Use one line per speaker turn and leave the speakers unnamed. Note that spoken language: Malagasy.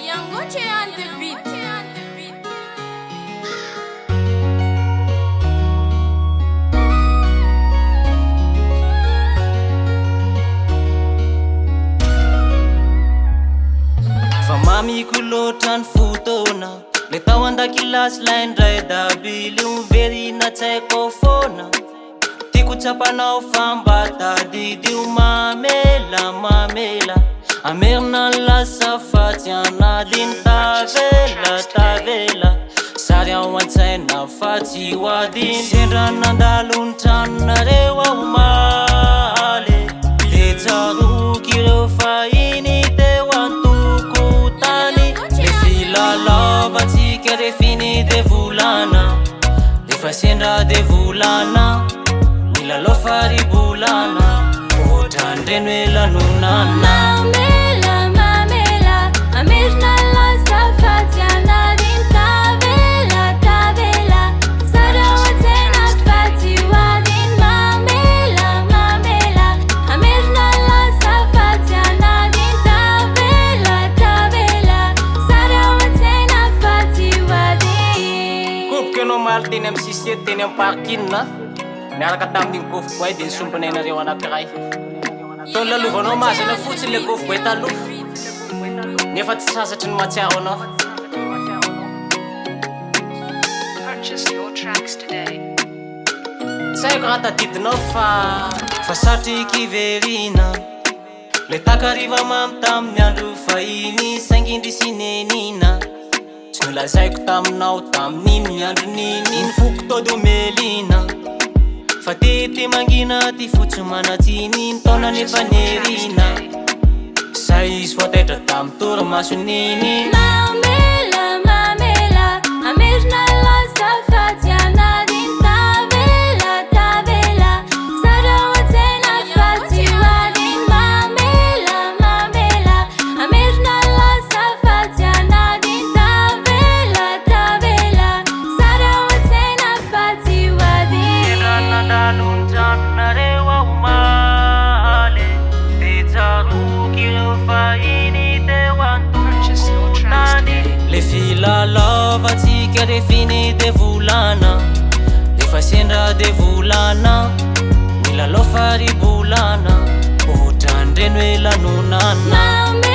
Yangoche on the beat.
Fa mami kulotra ny fotona le tao andakilasy laindray dabily verina tsaiko fona tiako tsapanao famba tadidio mamela amerina ny lasa fatsy anadiny tavela sary ao an-tsaina fatsy hoadiny sendra nandalo ny tranonareo aho maly de tsaroky ireo fahiny teo antokotany le filalavatsika refiny de volana defa sendra de volana milalo faribolana ohatrandreno hoe lanonana teny amy sisy teny amy parkina miaraka tamin'igny gofboy de nisomponainareo anakiray tony lalovanao mazana fotsiny le gofboy taloha nefa tsy sasatry ny matsiaro anao. Tsy haiko raha tadidinao fa satriky verina le takariva mamy tamin'ny andro fahiny sangindry sy nenina tsy nolazaiko taminao tamin'iny andro niny nifoko tody omelina fa tete mangina ty fotsy manatsiny taona nefa nerina zay izy voataitra tamin'ny torimaso niny le filalavantsika refiny de volana defa sendra de volana milalo faribolana ohatrandreno hoe lanonana.